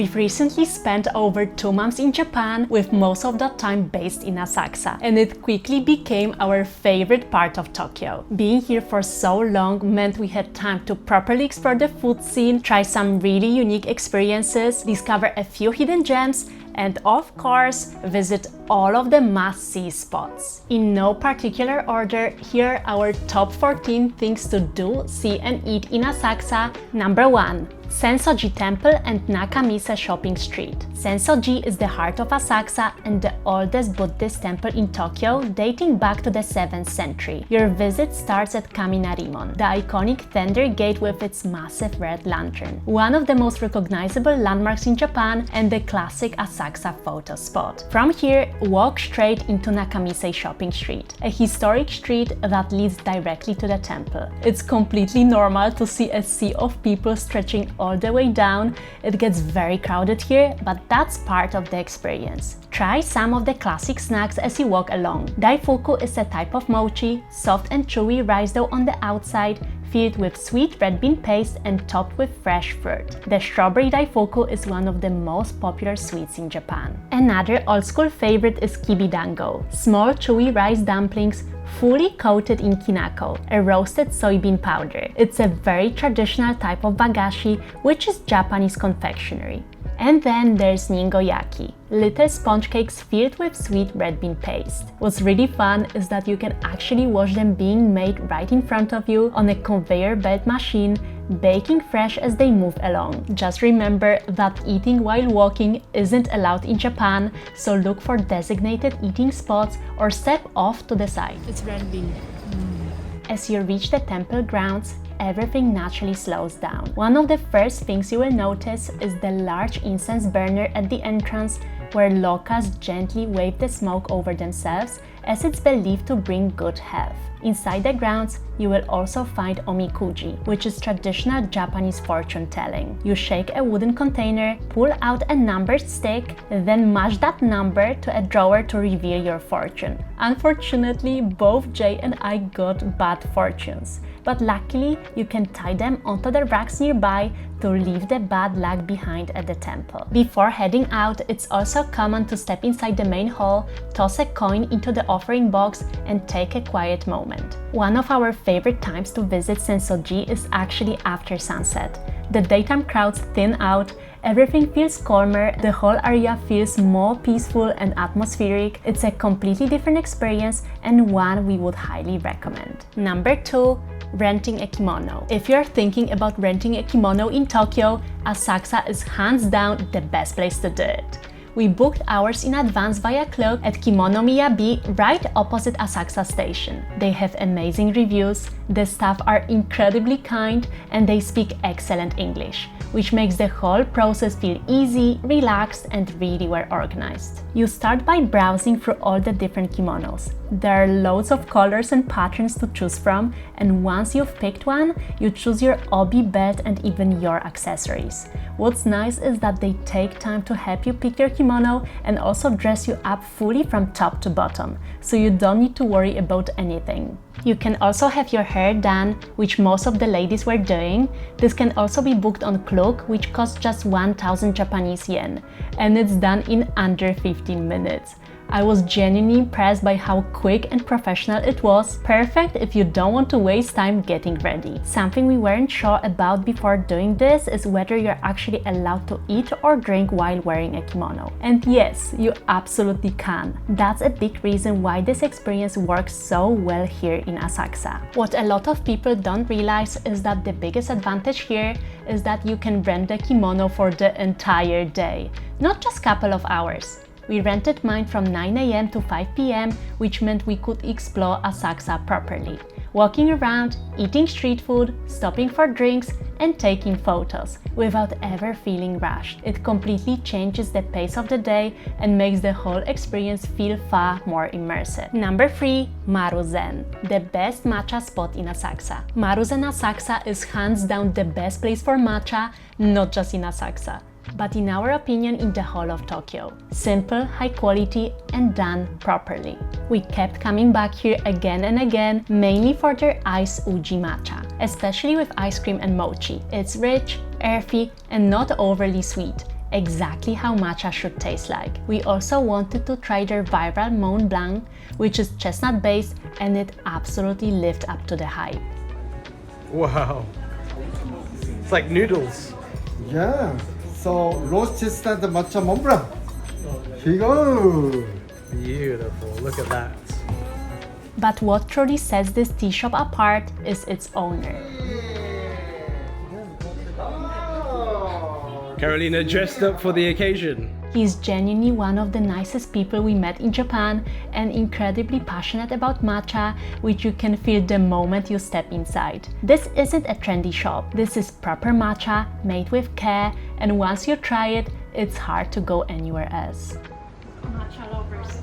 We've recently spent over 2 months in Japan, with most of the time based in Asakusa, and it quickly became our favorite part of Tokyo. Being here for so long meant we had time to properly explore the food scene, try some really unique experiences, discover a few hidden gems, and of course, visit all of the must-see spots. In no particular order, here are our top 14 things to do, see and eat in Asakusa. Number 1. Senso-ji Temple and Nakamise Shopping Street. Senso-ji is the heart of Asakusa and the oldest Buddhist temple in Tokyo, dating back to the 7th century. Your visit starts at Kaminarimon, the iconic Thunder Gate with its massive red lantern, one of the most recognizable landmarks in Japan and the classic Asakusa photo spot. From here, walk straight into Nakamise Shopping Street, a historic street that leads directly to the temple. It's completely normal to see a sea of people stretching all the way down. It gets very crowded here, but that's part of the experience. Try some of the classic snacks as you walk along. Daifuku is a type of mochi, soft and chewy rice dough on the outside, filled with sweet red bean paste and topped with fresh fruit. The strawberry daifuku is one of the most popular sweets in Japan. Another old-school favorite is kibidango, small chewy rice dumplings fully coated in kinako, a roasted soybean powder. It's a very traditional type of bagashi, which is Japanese confectionery. And then there's ningoyaki, little sponge cakes filled with sweet red bean paste. What's really fun is that you can actually watch them being made right in front of you on a conveyor belt machine, baking fresh as they move along. Just remember that eating while walking isn't allowed in Japan, so look for designated eating spots or step off to the side. It's red bean. As you reach the temple grounds, everything naturally slows down. One of the first things you will notice is the large incense burner at the entrance, where locals gently wave the smoke over themselves, as it's believed to bring good health. Inside the grounds, you will also find omikuji, which is traditional Japanese fortune telling. You shake a wooden container, pull out a numbered stick, then mash that number to a drawer to reveal your fortune. Unfortunately, both Jay and I got bad fortunes, but luckily you can tie them onto the racks nearby to leave the bad luck behind at the temple. Before heading out, it's also common to step inside the main hall, toss a coin into the offering box, and take a quiet moment. One of our favorite times to visit Senso-ji is actually after sunset. The daytime crowds thin out, everything feels calmer, the whole area feels more peaceful and atmospheric. It's a completely different experience and one we would highly recommend. Number 2. Renting a kimono. If you're thinking about renting a kimono in Tokyo, Asakusa is hands down the best place to do it. We booked ours in advance via Klook at Kimono Miyabi, right opposite Asakusa Station. They have amazing reviews, the staff are incredibly kind, and they speak excellent English, which makes the whole process feel easy, relaxed, and really well organized. You start by browsing through all the different kimonos. There are loads of colors and patterns to choose from, and once you've picked one, you choose your obi belt and even your accessories. What's nice is that they take time to help you pick your kimono and also dress you up fully from top to bottom, so you don't need to worry about anything. You can also have your hair done, which most of the ladies were doing. This can also be booked on Klook, which costs just 1,000 Japanese yen, and it's done in under 15 minutes. I was genuinely impressed by how quick and professional it was, perfect if you don't want to waste time getting ready. Something we weren't sure about before doing this is whether you're actually allowed to eat or drink while wearing a kimono. And yes, you absolutely can. That's a big reason why this experience works so well here in Asakusa. What a lot of people don't realize is that the biggest advantage here is that you can rent the kimono for the entire day, not just a couple of hours. We rented mine from 9 AM to 5 PM, which meant we could explore Asakusa properly, walking around, eating street food, stopping for drinks, and taking photos without ever feeling rushed. It completely changes the pace of the day and makes the whole experience feel far more immersive. Number 3. Maruzen, the best matcha spot in Asakusa. Maruzen Asakusa is hands down the best place for matcha, not just in Asakusa, but in our opinion in the whole of Tokyo. Simple, high quality, and done properly. We kept coming back here again and again, mainly for their iced uji matcha, especially with ice cream and mochi. It's rich, earthy, and not overly sweet, exactly how matcha should taste like. We also wanted to try their viral Mont Blanc, which is chestnut based, and it absolutely lived up to the hype. Wow. It's like noodles. Yeah. So roast chestnut matcha Mont Blanc. Here you go. Beautiful. Look at that. But what truly sets this tea shop apart is its owner. Karolina dressed up for the occasion. He's genuinely one of the nicest people we met in Japan and incredibly passionate about matcha, which you can feel the moment you step inside. This isn't a trendy shop. This is proper matcha, made with care, and once you try it, it's hard to go anywhere else. Matcha lovers.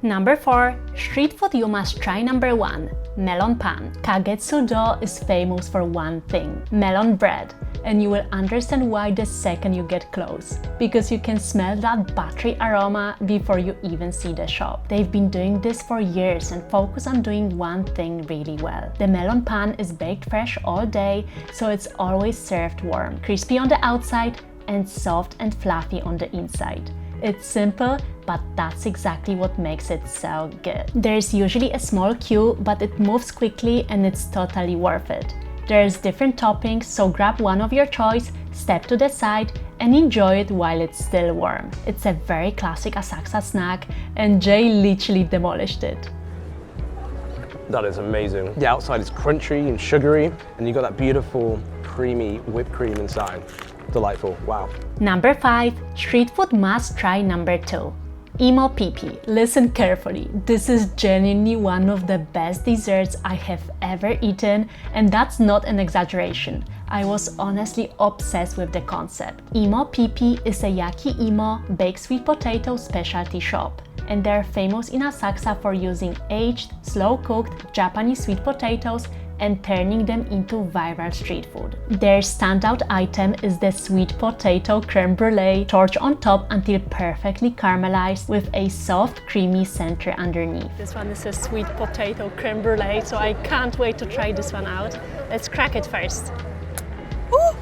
Number 4. Street food you must try. Number 1. Melon pan. Kagetsudō is famous for one thing: melon bread. And you will understand why the second you get close, because you can smell that buttery aroma before you even see the shop. They've been doing this for years and focus on doing one thing really well. The melon pan is baked fresh all day, so it's always served warm, crispy on the outside and soft and fluffy on the inside. It's simple, but that's exactly what makes it so good. There's usually a small queue, but it moves quickly and it's totally worth it. There's different toppings, so grab one of your choice, step to the side, and enjoy it while it's still warm. It's a very classic Asakusa snack, and Jay literally demolished it. That is amazing. The outside is crunchy and sugary, and you got that beautiful, creamy whipped cream inside. Delightful, wow. Number 5. Street food must try. Number 2. Pippi. Listen carefully, this is genuinely one of the best desserts I have ever eaten, and that's not an exaggeration. I was honestly obsessed with the concept. Pippi is a yaki imo baked sweet potato specialty shop, and they're famous in Asakusa for using aged, slow-cooked Japanese sweet potatoes and turning them into viral street food. Their standout item is the sweet potato crème brûlée, torched on top until perfectly caramelized with a soft, creamy center underneath. This one is a sweet potato crème brûlée, so I can't wait to try this one out. Let's crack it first. Ooh!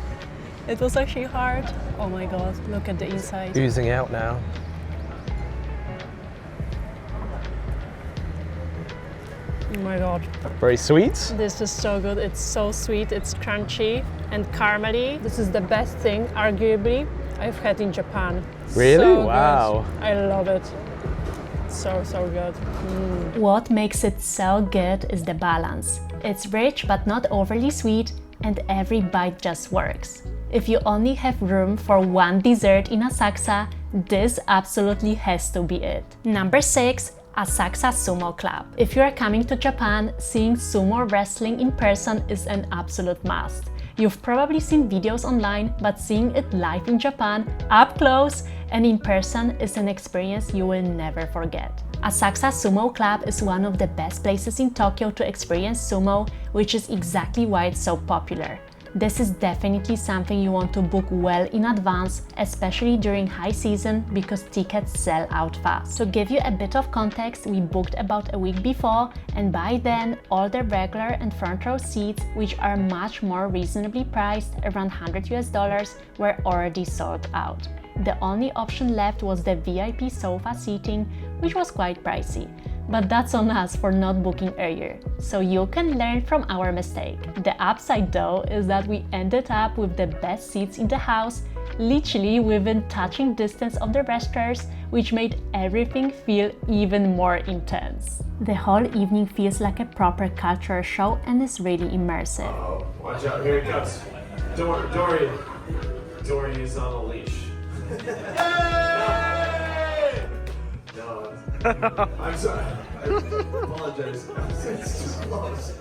It was actually hard. Oh my god, look at the inside. Oozing out now. Oh my god. Very sweet. This is so good. It's so sweet, it's crunchy and caramelly. This is the best thing, arguably, I've had in Japan. Really? So wow. Good. I love it. So good. What makes it so good is the balance. It's rich but not overly sweet, and every bite just works. If you only have room for one dessert in Asakusa, this absolutely has to be it. Number 6. Asakusa Sumo Club. If you are coming to Japan, seeing sumo wrestling in person is an absolute must. You've probably seen videos online, but seeing it live in Japan, up close and in person, is an experience you will never forget. Asakusa Sumo Club is one of the best places in Tokyo to experience sumo, which is exactly why it's so popular. This is definitely something you want to book well in advance, especially during high season, because tickets sell out fast. To give you a bit of context, we booked about a week before, and by then all the regular and front row seats, which are much more reasonably priced, around $100, were already sold out. The only option left was the VIP sofa seating, which was quite pricey. But that's on us for not booking earlier, so you can learn from our mistake. The upside though is that we ended up with the best seats in the house, literally within touching distance of the wrestlers, which made everything feel even more intense. The whole evening feels like a proper cultural show and is really immersive. Oh, watch out, here he comes. Dory is on a leash. No, I'm sorry. I apologize. It's too close.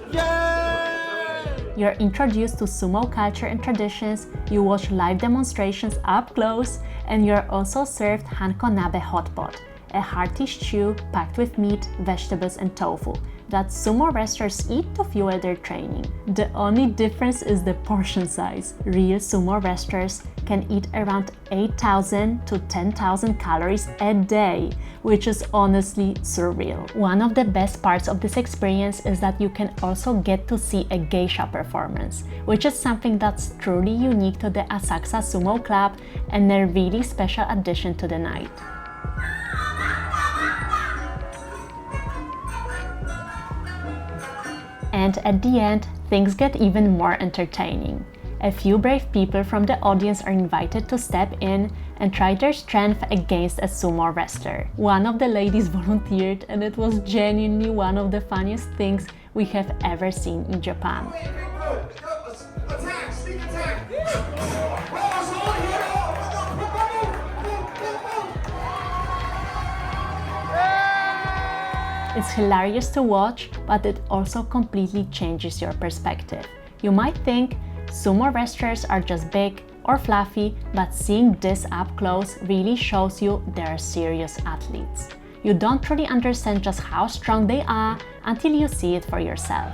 You're introduced to sumo culture and traditions, you watch live demonstrations up close, and you're also served hanko nabe hot pot, a hearty stew packed with meat, vegetables and tofu, that sumo wrestlers eat to fuel their training. The only difference is the portion size. Real sumo wrestlers can eat around 8,000 to 10,000 calories a day, which is honestly surreal. One of the best parts of this experience is that you can also get to see a geisha performance, which is something that's truly unique to the Asakusa Sumo Club and a really special addition to the night. And at the end, things get even more entertaining. A few brave people from the audience are invited to step in and try their strength against a sumo wrestler. One of the ladies volunteered, and it was genuinely one of the funniest things we have ever seen in Japan. Attack! Sneak attack! It's hilarious to watch, but it also completely changes your perspective. You might think sumo wrestlers are just big or fluffy, but seeing this up close really shows you they're serious athletes. You don't truly understand just how strong they are until you see it for yourself.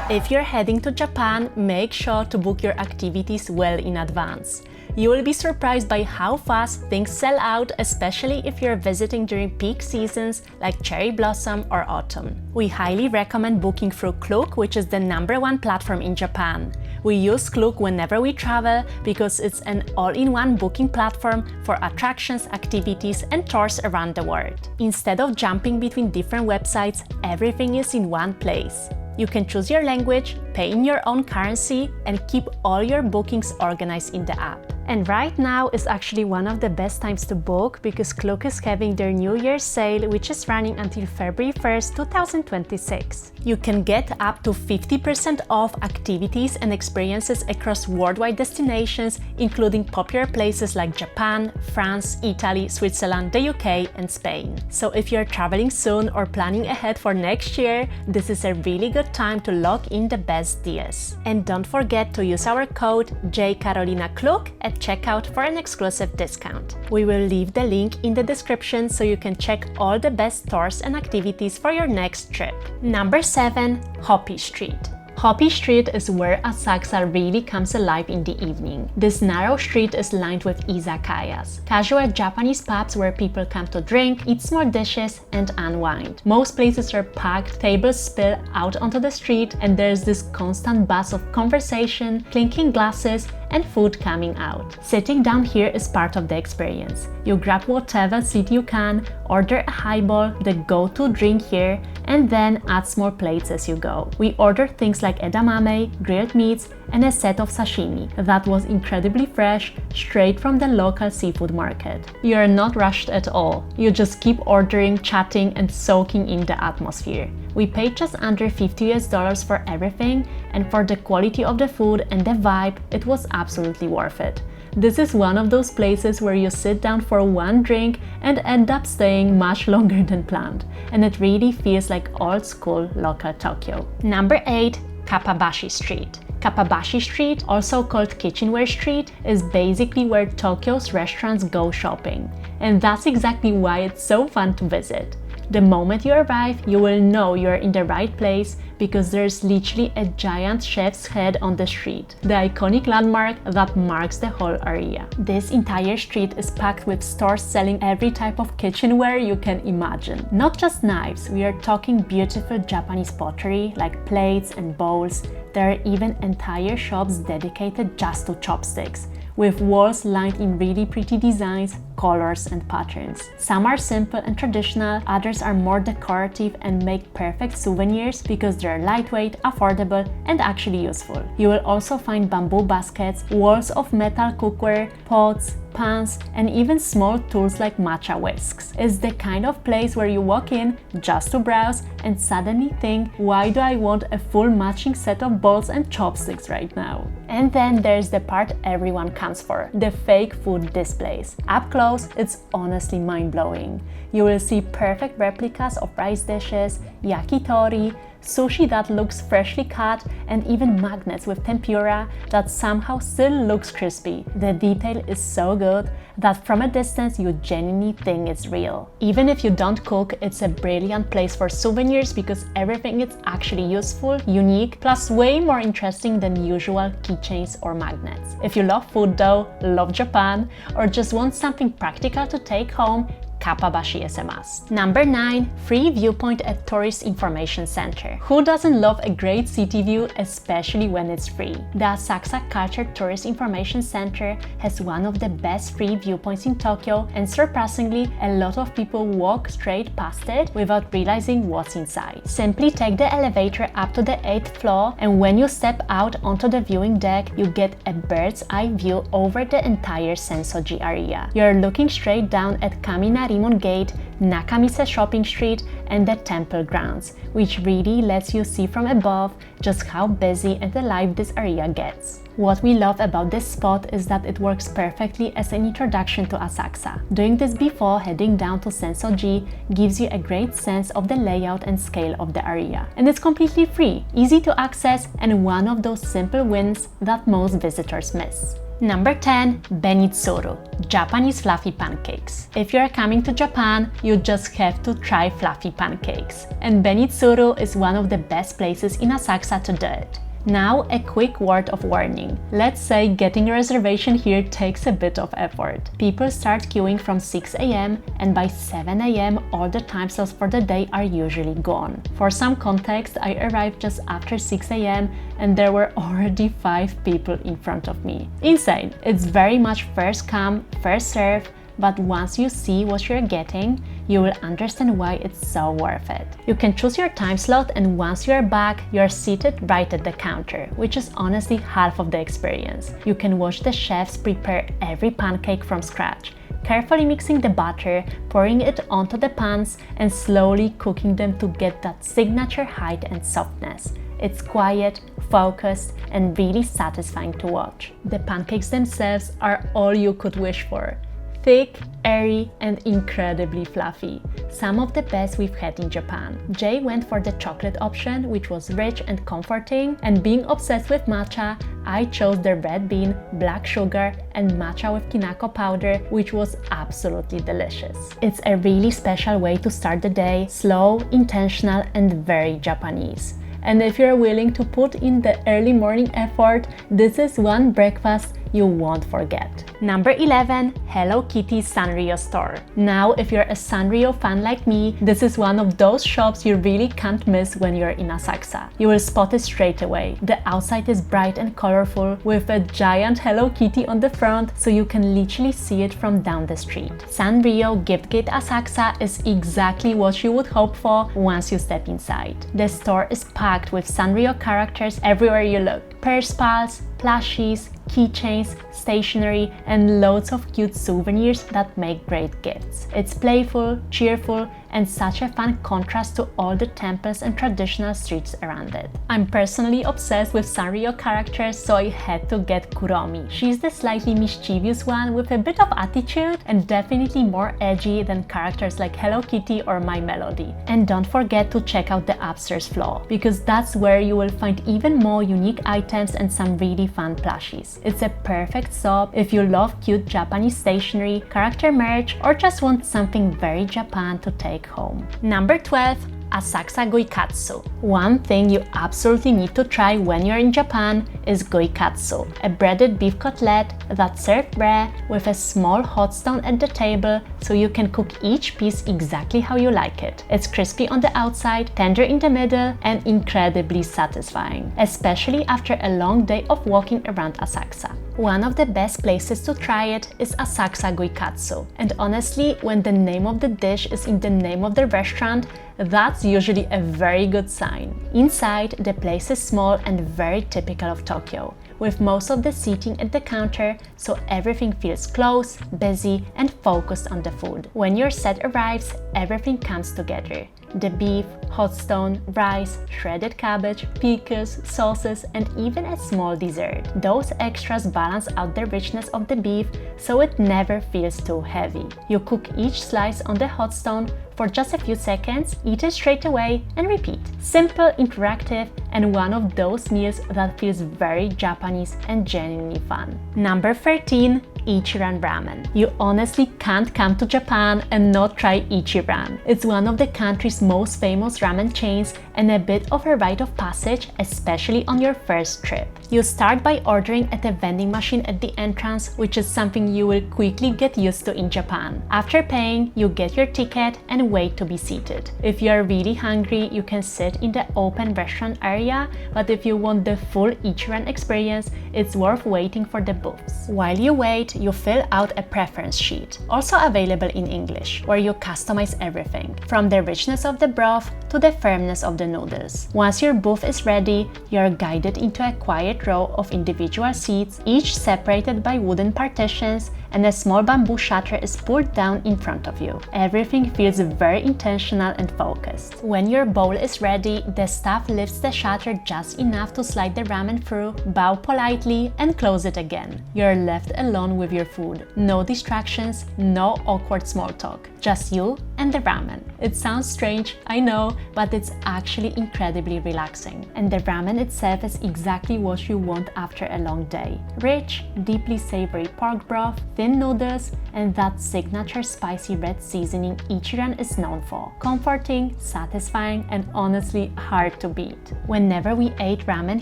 If you're heading to Japan, make sure to book your activities well in advance. You will be surprised by how fast things sell out, especially if you're visiting during peak seasons like cherry blossom or autumn. We highly recommend booking through Klook, which is the #1 platform in Japan. We use Klook whenever we travel because it's an all-in-one booking platform for attractions, activities, and tours around the world. Instead of jumping between different websites, everything is in one place. You can choose your language, pay in your own currency, and keep all your bookings organized in the app. And right now is actually one of the best times to book because Klook is having their New Year's sale, which is running until February 1st, 2026. You can get up to 50% off activities and experiences across worldwide destinations, including popular places like Japan, France, Italy, Switzerland, the UK, and Spain. So if you're traveling soon or planning ahead for next year, this is a really good time to lock in the best deals. And don't forget to use our code JCarolinaKlook at checkout for an exclusive discount. We will leave the link in the description so you can check all the best stores and activities for your next trip. Number 7. Hoppy Street. Hoppy Street is where Asakusa really comes alive in the evening. This narrow street is lined with izakayas, casual Japanese pubs where people come to drink, eat small dishes, and unwind. Most places are packed, tables spill out onto the street, and there's this constant buzz of conversation, clinking glasses, and food coming out. Sitting down here is part of the experience. You grab whatever seat you can, order a highball, the go-to drink here, and then add small plates as you go. We ordered things like edamame, grilled meats, and a set of sashimi that was incredibly fresh, straight from the local seafood market. You are not rushed at all. You just keep ordering, chatting, and soaking in the atmosphere. We paid just under $50 for everything, and for the quality of the food and the vibe, it was absolutely worth it. This is one of those places where you sit down for one drink and end up staying much longer than planned, and it really feels like old school local Tokyo. Number 8. Kappabashi Street. Kappabashi Street, also called Kitchenware Street, is basically where Tokyo's restaurants go shopping, and that's exactly why it's so fun to visit. The moment you arrive, you will know you're in the right place because there's literally a giant chef's head on the street, the iconic landmark that marks the whole area. This entire street is packed with stores selling every type of kitchenware you can imagine. Not just knives, we are talking beautiful Japanese pottery like plates and bowls. There are even entire shops dedicated just to chopsticks, with walls lined in really pretty designs, colors, and patterns. Some are simple and traditional, others are more decorative and make perfect souvenirs because they're lightweight, affordable, and actually useful. You will also find bamboo baskets, walls of metal cookware, pots, pans, and even small tools like matcha whisks. It's the kind of place where you walk in just to browse and suddenly think, why do I want a full matching set of bowls and chopsticks right now? And then there's the part everyone comes for, the fake food displays. Up close, it's honestly mind-blowing. You will see perfect replicas of rice dishes, yakitori, sushi that looks freshly cut, and even magnets with tempura that somehow still looks crispy. The detail is so good that from a distance you genuinely think it's real. Even if you don't cook, it's a brilliant place for souvenirs because everything is actually useful, unique, plus way more interesting than usual keychains or magnets. If you love food though, love Japan, or just want something practical to take home, Kappabashi is a must. Number 9. Free viewpoint at Tourist Information Center. Who doesn't love a great city view, especially when it's free? The Asakusa Culture Tourist Information Center has one of the best free viewpoints in Tokyo, and surprisingly, a lot of people walk straight past it without realizing what's inside. Simply take the elevator up to the 8th floor, and when you step out onto the viewing deck, you get a bird's eye view over the entire Senso-ji area. You're looking straight down at Kaminari Gate, Nakamise Shopping Street, and the temple grounds, which really lets you see from above just how busy and alive this area gets. What we love about this spot is that it works perfectly as an introduction to Asakusa. Doing this before heading down to Senso-ji gives you a great sense of the layout and scale of the area. And it's completely free, easy to access, and one of those simple wins that most visitors miss. Number 10. Benitsuru, Japanese fluffy pancakes. If you're coming to Japan, you just have to try fluffy pancakes. And Benitsuru is one of the best places in Asakusa to do it. Now, a quick word of warning. Let's say getting a reservation here takes a bit of effort. People start queuing from 6 AM, and by 7 AM all the time slots for the day are usually gone. For some context, I arrived just after 6 AM and there were already 5 people in front of me. Insane! It's very much first come, first serve, but once you see what you're getting, you will understand why it's so worth it. You can choose your time slot, and once you're back, you're seated right at the counter, which is honestly half of the experience. You can watch the chefs prepare every pancake from scratch, carefully mixing the batter, pouring it onto the pans, and slowly cooking them to get that signature height and softness. It's quiet, focused, and really satisfying to watch. The pancakes themselves are all you could wish for. Thick, airy, and incredibly fluffy. Some of the best we've had in Japan. Jay went for the chocolate option, which was rich and comforting, and being obsessed with matcha, I chose the red bean, black sugar, and matcha with kinako powder, which was absolutely delicious. It's a really special way to start the day, slow, intentional, and very Japanese. And if you're willing to put in the early morning effort, this is one breakfast you won't forget. Number 11. Hello Kitty Sanrio store. Now, if you're a Sanrio fan like me, this is one of those shops you really can't miss when you're in Asakusa. You will spot it straight away. The outside is bright and colorful with a giant Hello Kitty on the front, so you can literally see it from down the street. Sanrio Gift Gate Asakusa is exactly what you would hope for once you step inside. The store is packed with Sanrio characters everywhere you look. Purse pals, plushies, keychains, stationery, and loads of cute souvenirs that make great gifts. It's playful, cheerful, and such a fun contrast to all the temples and traditional streets around it. I'm personally obsessed with Sanrio characters, so I had to get Kuromi. She's the slightly mischievous one with a bit of attitude and definitely more edgy than characters like Hello Kitty or My Melody. And don't forget to check out the upstairs floor, because that's where you will find even more unique items and some really fun plushies. It's a perfect stop if you love cute Japanese stationery, character merch, or just want something very Japan to take home. Number 12. Asakusa Gyukatsu. One thing you absolutely need to try when you're in Japan is Gyukatsu, a breaded beef cutlet that's served rare with a small hot stone at the table so you can cook each piece exactly how you like it. It's crispy on the outside, tender in the middle, and incredibly satisfying, especially after a long day of walking around Asakusa. One of the best places to try it is Asakusa Gyukatsu, and honestly, when the name of the dish is in the name of the restaurant, that's usually a very good sign. Inside, the place is small and very typical of Tokyo, with most of the seating at the counter, so everything feels close, busy, and focused on the food. When your set arrives, everything comes together. The beef, hot stone, rice, shredded cabbage, pickles, sauces, and even a small dessert. Those extras balance out the richness of the beef so it never feels too heavy. You cook each slice on the hot stone for just a few seconds, eat it straight away, and repeat. Simple, interactive, and one of those meals that feels very Japanese and genuinely fun. Number 13. Ichiran ramen. You honestly can't come to Japan and not try Ichiran. It's one of the country's most famous ramen chains and a bit of a rite of passage, especially on your first trip. You start by ordering at a vending machine at the entrance, which is something you will quickly get used to in Japan. After paying, you get your ticket and wait to be seated. If you are really hungry, you can sit in the open restaurant area, but if you want the full Ichiran experience, it's worth waiting for the booths. While you wait, you fill out a preference sheet, also available in English, where you customize everything, from the richness of the broth to the firmness of the noodles. Once your booth is ready, you are guided into a quiet row of individual seats, each separated by wooden partitions, and a small bamboo shutter is pulled down in front of you. Everything feels very intentional and focused. When your bowl is ready, the staff lifts the shutter just enough to slide the ramen through, bow politely, and close it again. You're left alone with your food. No distractions, no awkward small talk. Just you and the ramen. It sounds strange, I know, but it's actually incredibly relaxing. And the ramen itself is exactly what you want after a long day. Rich, deeply savory pork broth, thin noodles, and that signature spicy red seasoning Ichiran is known for. Comforting, satisfying, and honestly hard to beat. Whenever we ate ramen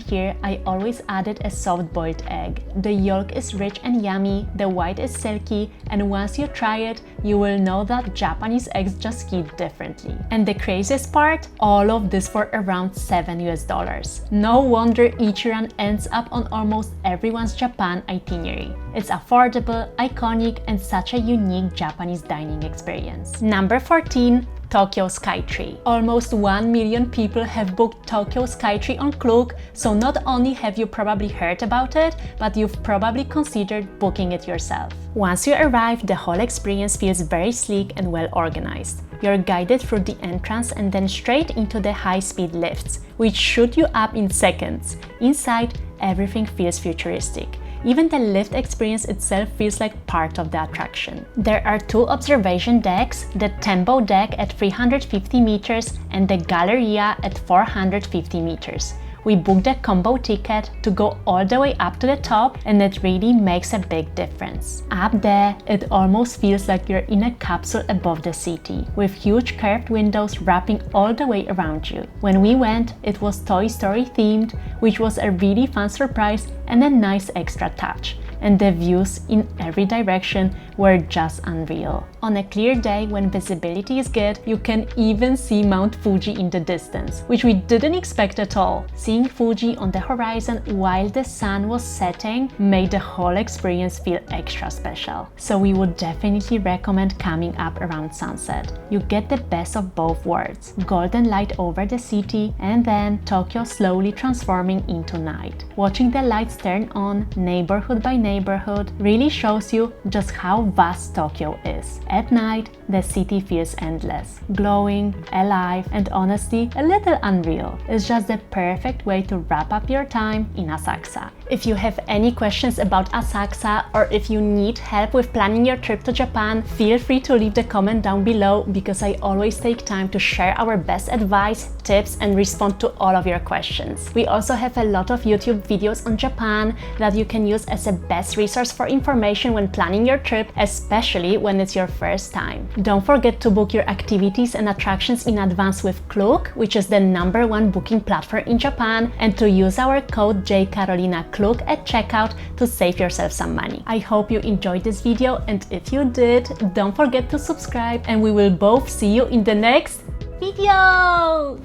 here, I always added a soft-boiled egg. The yolk is rich and yummy, the white is silky, and once you try it, you will know that Japanese eggs just hit differently. And the craziest part? All of this for around $7 US. No wonder Ichiran ends up on almost everyone's Japan itinerary. It's affordable, iconic, and such a unique Japanese dining experience. Number 14. Tokyo Skytree. Almost 1 million people have booked Tokyo Skytree on Klook, so not only have you probably heard about it, but you've probably considered booking it yourself. Once you arrive, the whole experience feels very sleek and well organized. You're guided through the entrance and then straight into the high-speed lifts, which shoot you up in seconds. Inside, everything feels futuristic. Even the lift experience itself feels like part of the attraction. There are 2 observation decks, the Tembo deck at 350 meters and the Galleria at 450 meters. We booked a combo ticket to go all the way up to the top, and it really makes a big difference. Up there, it almost feels like you're in a capsule above the city, with huge curved windows wrapping all the way around you. When we went, it was Toy Story themed, which was a really fun surprise and a nice extra touch. And the views in every direction were just unreal. On a clear day when visibility is good, you can even see Mount Fuji in the distance, which we didn't expect at all. Seeing Fuji on the horizon while the sun was setting made the whole experience feel extra special. So we would definitely recommend coming up around sunset. You get the best of both worlds, golden light over the city and then Tokyo slowly transforming into night. Watching the lights turn on, neighborhood by neighborhood, really shows you just how vast Tokyo is. At night, the city feels endless, glowing, alive, and honestly a little unreal. It's just the perfect way to wrap up your time in Asakusa. If you have any questions about Asakusa or if you need help with planning your trip to Japan, feel free to leave the comment down below because I always take time to share our best advice, tips, and respond to all of your questions. We also have a lot of YouTube videos on Japan that you can use as a best resource for information when planning your trip, especially when it's your first time. Don't forget to book your activities and attractions in advance with Klook, which is the #1 booking platform in Japan, and to use our code JKarolinaKlook at checkout to save yourself some money. I hope you enjoyed this video, and if you did, don't forget to subscribe, and we will both see you in the next video!